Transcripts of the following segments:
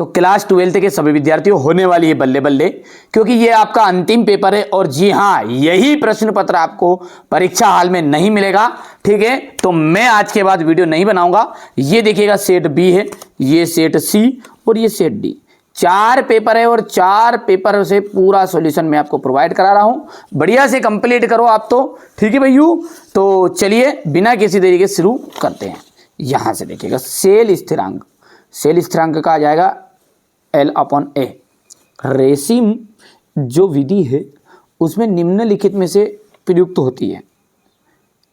तो क्लास 12 के सभी विद्यार्थियों होने वाली है बल्ले बल्ले, क्योंकि ये आपका अंतिम पेपर है और जी हाँ यही प्रश्न पत्र आपको परीक्षा हाल में नहीं मिलेगा। ठीक है, तो मैं आज के बाद वीडियो नहीं बनाऊंगा। ये देखिएगा सेट बी है, ये सेट सी और ये सेट डी, 4 पेपर है और 4 पेपर से पूरा सॉल्यूशन मैं आपको प्रोवाइड करा रहा हूं। बढ़िया से कंप्लीट करो आप तो। ठीक है भैया, तो चलिए बिना किसी देरी के शुरू करते हैं। यहां से देखिएगा सेल स्थिरांक, सेल स्थिरांक का आ जाएगा L/A। रेसिम जो विधि है उसमें निम्नलिखित में से प्रयुक्त होती है।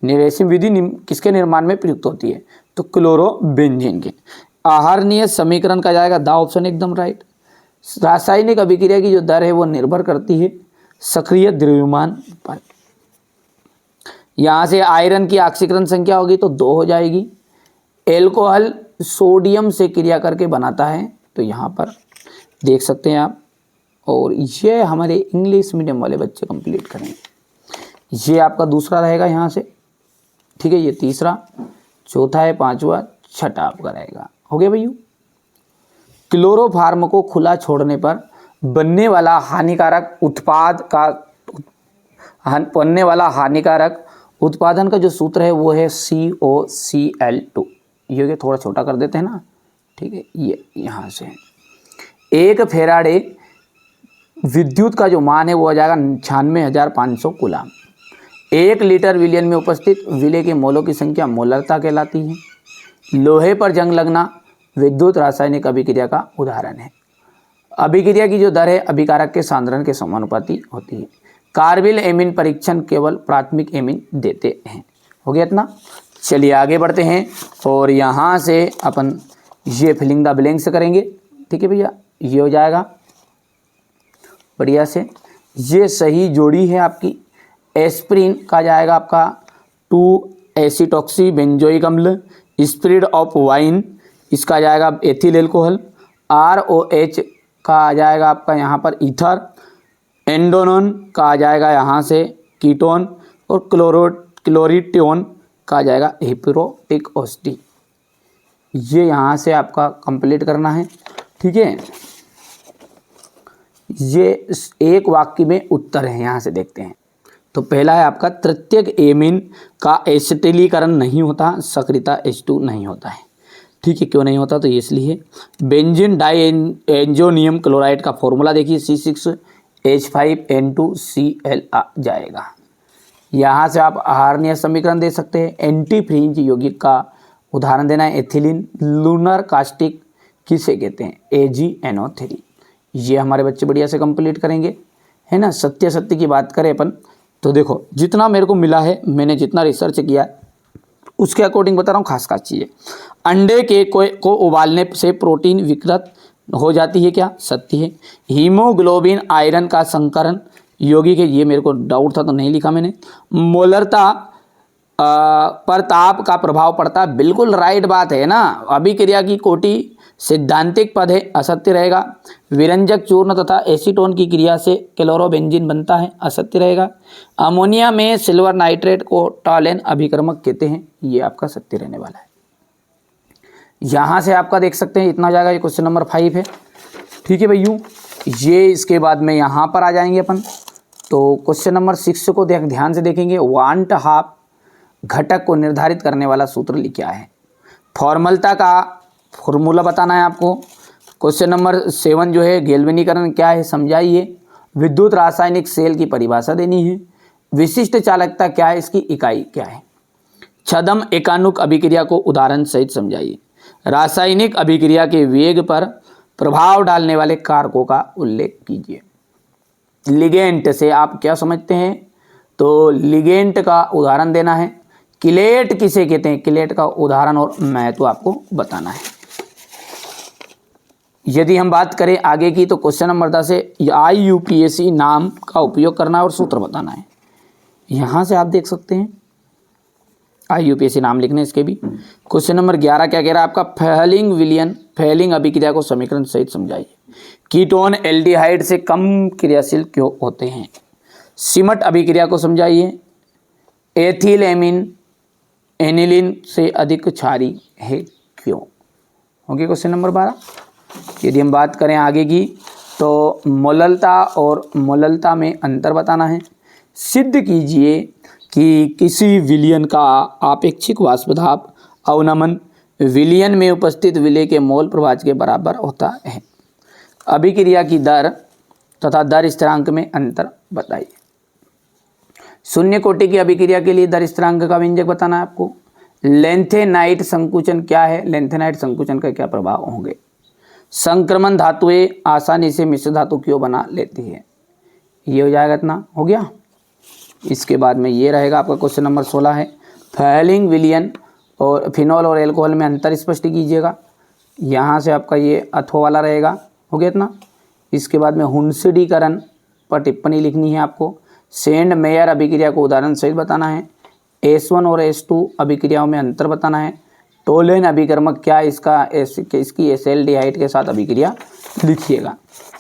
रेसिम विधि किसके निर्माण में प्रयुक्त होती है? तो क्लोरोबेंजीन के। आहारणीय समीकरण का जाएगा द ऑप्शन एकदम राइट। रासायनिक अभिक्रिया की जो दर है वो निर्भर करती है सक्रिय द्रव्यमान पर। यहां से आयरन की ऑक्सीकरण संख्या होगी तो 2 हो जाएगी। एल्कोहल सोडियम से क्रिया करके बनाता है, तो यहाँ पर देख सकते हैं आप। और ये हमारे इंग्लिश मीडियम वाले बच्चे कंप्लीट करेंगे। ये आपका दूसरा रहेगा यहाँ से। ठीक है, ये तीसरा, चौथा है, पांचवा, छठा आपका रहेगा। हो गया भैया। क्लोरोफार्म को खुला छोड़ने पर बनने वाला हानिकारक उत्पादन का जो सूत्र है वो है COCl2। ये थोड़ा छोटा कर देते हैं ना। ठीक है, ये यहाँ से 1 फेराडे विद्युत का जो मान है वो आ जाएगा 96,500 कूलाम। 1 लीटर विलयन में उपस्थित विलय के मोलों की संख्या मोलरता कहलाती है। लोहे पर जंग लगना विद्युत रासायनिक अभिक्रिया का उदाहरण है। अभिक्रिया की जो दर है अभिकारक के सांद्रण के समानुपाती होती है। कार्बिल एमीन परीक्षण केवल प्राथमिक एमीन देते हैं। हो गया इतना। चलिए आगे बढ़ते हैं और यहाँ से अपन ये फिलिंग द ब्लैंक्स करेंगे। ठीक है भैया, ये हो जाएगा बढ़िया से। ये सही जोड़ी है आपकी। एस्प्रिन का जाएगा आपका 2 एसिटॉक्सी बेंजोइक अम्ल। स्पिरिट ऑफ वाइन इसका आ जाएगा एथिल एल्कोहल। ROH का आ जाएगा आपका यहाँ पर ईथर। एंडोनोन का आ जाएगा यहाँ से कीटोन। और क्लोरिटोन का आ जाएगा हिप्रोटिक एसिड। ये यहाँ से आपका कंप्लीट करना है। ठीक है, ये एक वाक्य में उत्तर है। यहाँ से देखते हैं तो पहला है आपका तृतीयक एमीन का एसिटिलीकरण नहीं होता, सक्रियता H2 नहीं होता है। ठीक है, क्यों नहीं होता? तो ये इसलिए बेंजीन डाइएंजोनियम क्लोराइड का फॉर्मूला देखिए C6H5N2Cl आ जाएगा। यहाँ से आप आहारणीय समीकरण दे सकते हैं। एंटी फ्रिंज यौगिक का उदाहरण देना है एथिलीन। लूनर कास्टिक किसे कहते हैं? AgNO3। ये हमारे बच्चे बढ़िया से कंप्लीट करेंगे, है ना। सत्य की बात करें अपन तो देखो जितना मेरे को मिला है, मैंने जितना रिसर्च किया है उसके अकॉर्डिंग बता रहा हूँ। खास चीज़ें, अंडे के को उबालने से प्रोटीन विकृत हो जाती है, क्या सत्य है। हीमोग्लोबिन आयरन का संकरण यौगिक है, ये मेरे को डाउट था तो नहीं लिखा मैंने। मोलरता पर ताप का प्रभाव पड़ता है, बिल्कुल राइट बात है ना। अभिक्रिया की कोटि सिद्धांतिक पद है, असत्य रहेगा। विरंजक चूर्ण तथा एसीटोन की क्रिया से क्लोरोबेंजीन बनता है, असत्य रहेगा। अमोनिया में सिल्वर नाइट्रेट को टॉलेन अभिक्रमक कहते हैं, ये आपका सत्य रहने वाला है। यहाँ से आपका देख सकते हैं इतना हो जाएगा। ये क्वेश्चन नंबर 5 है। ठीक है भैया, ये इसके बाद में यहाँ पर आ जाएंगे अपन। तो क्वेश्चन नंबर 6 को ध्यान से देखेंगे। वांट हाफ घटक को निर्धारित करने वाला सूत्र क्या है? फॉर्मलता का फॉर्मूला बताना है आपको। क्वेश्चन नंबर 7 जो है गैल्वेनीकरण क्या है समझाइए। विद्युत रासायनिक सेल की परिभाषा देनी है। विशिष्ट चालकता क्या है, इसकी इकाई क्या है। छद्म एकाणुक अभिक्रिया को उदाहरण सहित समझाइए। रासायनिक अभिक्रिया के वेग पर प्रभाव डालने वाले कारकों का उल्लेख कीजिए। लिगेंट से आप क्या समझते हैं? तो लिगेंट का उदाहरण देना है। किलेट किसे कहते हैं? किलेट का उदाहरण और महत्व आपको बताना है। यदि हम बात करें आगे की तो क्वेश्चन नंबर 10 है IUPAC नाम का उपयोग करना और सूत्र बताना है। यहाँ से आप देख सकते हैं IUPAC नाम लिखने इसके भी। क्वेश्चन नंबर 11 क्या कह रहा है आपका? फेलिंग विलियन फेलिंग अभिक्रिया को समीकरण सहित समझाइए। कीटोन एल्डिहाइड से कम क्रियाशील क्यों होते हैं? सिमट अभिक्रिया को समझाइए। एथिलेमिन एनिलीन से अधिक क्षारी है क्यों? हो गया क्वेश्चन नंबर 12। यदि हम बात करें आगे की तो मोललता और मोललता में अंतर बताना है। सिद्ध कीजिए कि किसी विलयन का आपेक्षिक वाष्प दाब अवनमन विलयन में उपस्थित विलेय के मोल प्रभाज के बराबर होता है। अभिक्रिया की दर तथा दर स्थिरांक में अंतर बताइए। शून्य कोटि की अभिक्रिया के लिए दर स्थिरांक का व्यंजक बताना है आपको। लेंथेनाइट संकुचन क्या है, लेंथेनाइट संकुचन का क्या प्रभाव होंगे। संक्रमण धातुएं आसानी से मिश्र धातु क्यों बना लेती है। ये हो जाएगा, इतना हो गया। इसके बाद में ये रहेगा आपका क्वेश्चन नंबर 16 है फैलिंग विलियन और फिनॉल और एल्कोहल में अंतर स्पष्ट कीजिएगा। यहाँ से आपका ये अथवा वाला रहेगा, हो गया इतना। इसके बाद में हुंसडीकरण पर टिप्पणी लिखनी है आपको। सेंड मेयर अभिक्रिया को उदाहरण सहित बताना है। S1 और S2 अभिक्रियाओं में अंतर बताना है। टोलेन अभिकर्मक क्या, इसकी एसिल्डिहाइड के साथ अभिक्रिया लिखिएगा।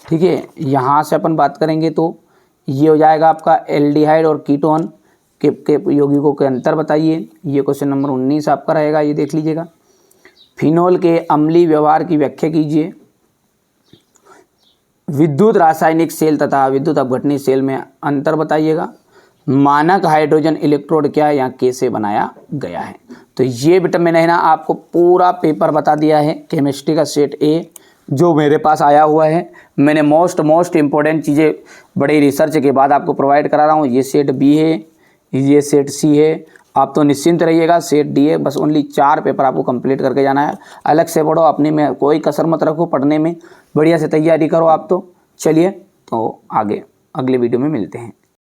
ठीक है, यहाँ से अपन बात करेंगे तो ये हो जाएगा आपका एल्डिहाइड और कीटोन के यौगिकों के अंतर बताइए। ये क्वेश्चन नंबर 19 आपका रहेगा, ये देख लीजिएगा। फिनोल के अम्लीय व्यवहार की व्याख्या कीजिए। विद्युत रासायनिक सेल तथा विद्युत अपघटनीय सेल में अंतर बताइएगा। मानक हाइड्रोजन इलेक्ट्रोड क्या है, या कैसे बनाया गया है। तो ये बेटा मैंने है ना आपको पूरा पेपर बता दिया है केमिस्ट्री का सेट ए जो मेरे पास आया हुआ है। मैंने मोस्ट इम्पोर्टेंट चीज़ें बड़े रिसर्च के बाद आपको प्रोवाइड करा रहा हूँ। ये सेट बी है, ये सेट सी है। आप तो निश्चिंत रहिएगा, सेट डी है। बस ओनली 4 पेपर आपको कंप्लीट करके जाना है। अलग से पढ़ो, अपने में कोई कसर मत रखो, पढ़ने में बढ़िया से तैयारी करो आप। तो चलिए, तो आगे अगले वीडियो में मिलते हैं।